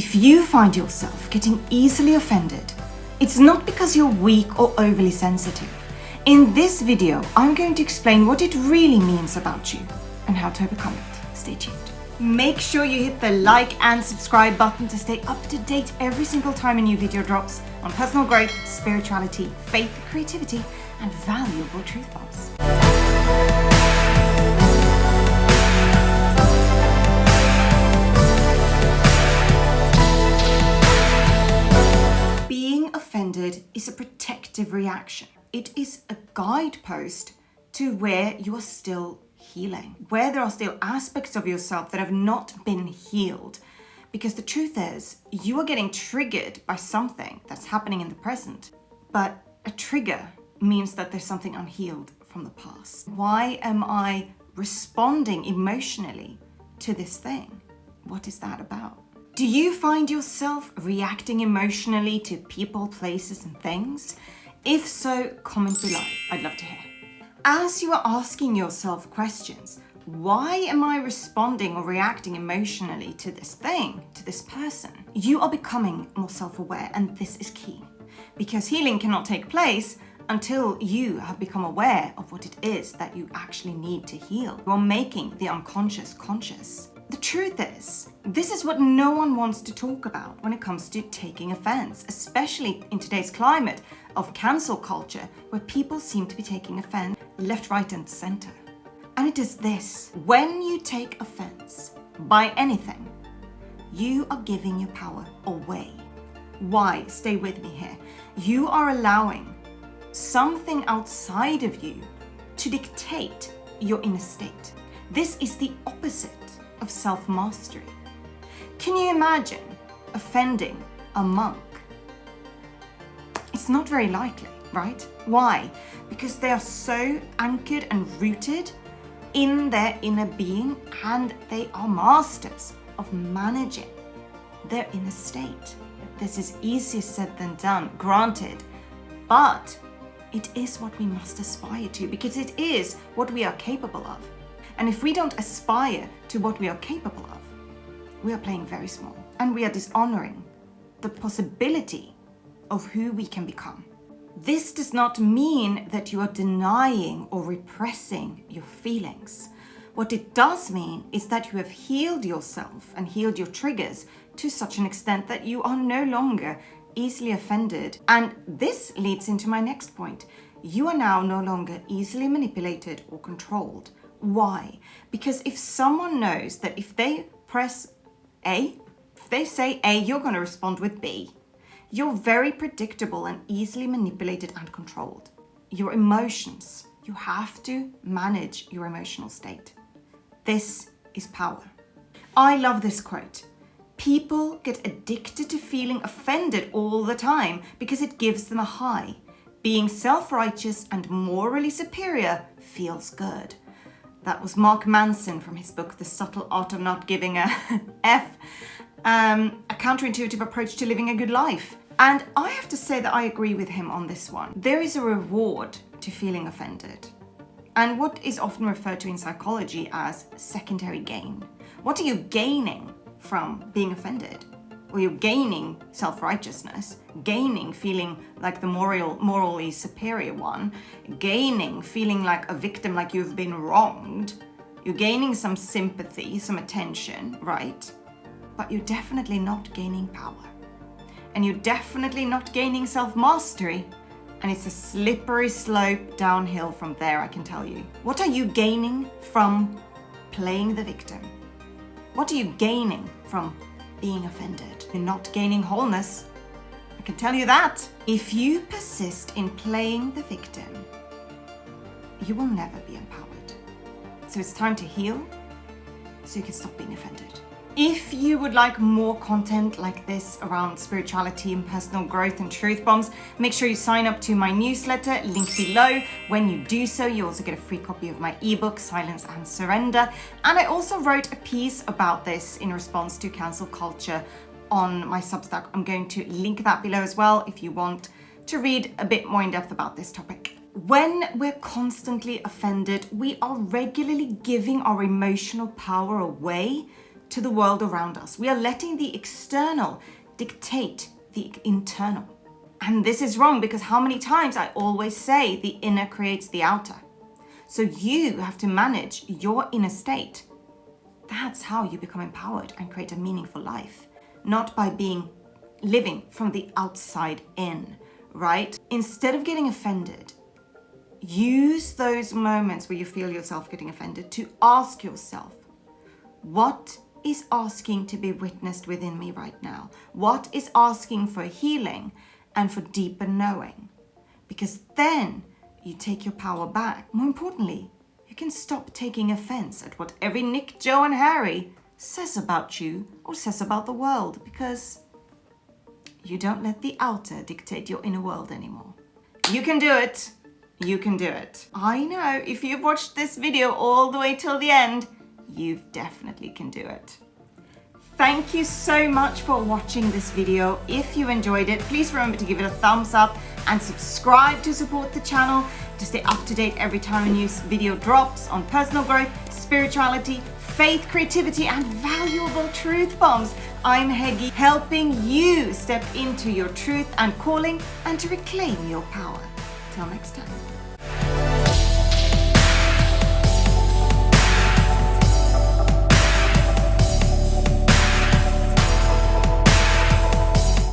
If you find yourself getting easily offended, it's not because you're weak or overly sensitive. In this video, I'm going to explain what it really means about you and how to overcome it. Stay tuned. Make sure you hit the like and subscribe button to stay up to date every single time a new video drops on personal growth, spirituality, faith, creativity, and valuable truth bombs. Being offended is a protective reaction. It is a guidepost to where you are still healing, where there are still aspects of yourself that have not been healed. Because the truth is, you are getting triggered by something that's happening in the present. But a trigger means that there's something unhealed from the past. Why am I responding emotionally to this thing? What is that about? Do you find yourself reacting emotionally to people, places, and things? If so, comment below. I'd love to hear. As you are asking yourself questions, why am I responding or reacting emotionally to this thing, to this person? You are becoming more self-aware, and this is key. Because healing cannot take place until you have become aware of what it is that you actually need to heal. You are making the unconscious conscious. The truth is, this is what no one wants to talk about when it comes to taking offense, especially in today's climate of cancel culture, where people seem to be taking offense left, right, and center. And it is this: when you take offense by anything, you are giving your power away. Why? Stay with me here. You are allowing something outside of you to dictate your inner state. This is the opposite of self-mastery. Can you imagine offending a monk? It's not very likely, right? Why? Because they are so anchored and rooted in their inner being, and they are masters of managing their inner state. This is easier said than done, granted, but it is what we must aspire to, because it is what we are capable of. And if we don't aspire to what we are capable of, we are playing very small, and we are dishonoring the possibility of who we can become. This does not mean that you are denying or repressing your feelings. What it does mean is that you have healed yourself and healed your triggers to such an extent that you are no longer easily offended. And this leads into my next point. You are now no longer easily manipulated or controlled. Why? Because if someone knows that if they press A, if they say A, you're going to respond with B. You're very predictable and easily manipulated and controlled. Your emotions, you have to manage your emotional state. This is power. I love this quote. People get addicted to feeling offended all the time because it gives them a high. Being self-righteous and morally superior feels good. That was Mark Manson from his book, The Subtle Art of Not Giving a F, a counterintuitive approach to living a good life. And I have to say that I agree with him on this one. There is a reward to feeling offended, and what is often referred to in psychology as secondary gain. What are you gaining from being offended? Well, you're gaining self-righteousness, gaining feeling like the morally superior one, gaining feeling like a victim, like you've been wronged. You're gaining some sympathy, some attention, right? But you're definitely not gaining power. And you're definitely not gaining self-mastery. And it's a slippery slope downhill from there, I can tell you. What are you gaining from playing the victim? What are you gaining from being offended? You're not gaining wholeness. I can tell you that. If you persist in playing the victim, you will never be empowered. So it's time to heal so you can stop being offended. If you would like more content like this around spirituality and personal growth and truth bombs, make sure you sign up to my newsletter, link below. When you do so, you also get a free copy of my ebook, Silence and Surrender. And I also wrote a piece about this in response to cancel culture on my Substack. I'm going to link that below as well if you want to read a bit more in depth about this topic. When we're constantly offended, we are regularly giving our emotional power away to the world around us. We are letting the external dictate the internal. And this is wrong because how many times I always say the inner creates the outer. So you have to manage your inner state. That's how you become empowered and create a meaningful life. Not by living from the outside in, right? Instead of getting offended, use those moments where you feel yourself getting offended to ask yourself, what is asking to be witnessed within me right now? What is asking for healing and for deeper knowing? Because then you take your power back. More importantly, you can stop taking offense at what every Nick, Joe, and Harry says about you or says about the world, because you don't let the outer dictate your inner world anymore. You can do it. You can do it. I know if you've watched this video all the way till the end, you definitely can do it. Thank you so much for watching this video. If you enjoyed it, please remember to give it a thumbs up and subscribe to support the channel to stay up to date every time a new video drops on personal growth, spirituality, faith, creativity, and valuable truth bombs. I'm Hege, helping you step into your truth and calling and to reclaim your power. Till next time.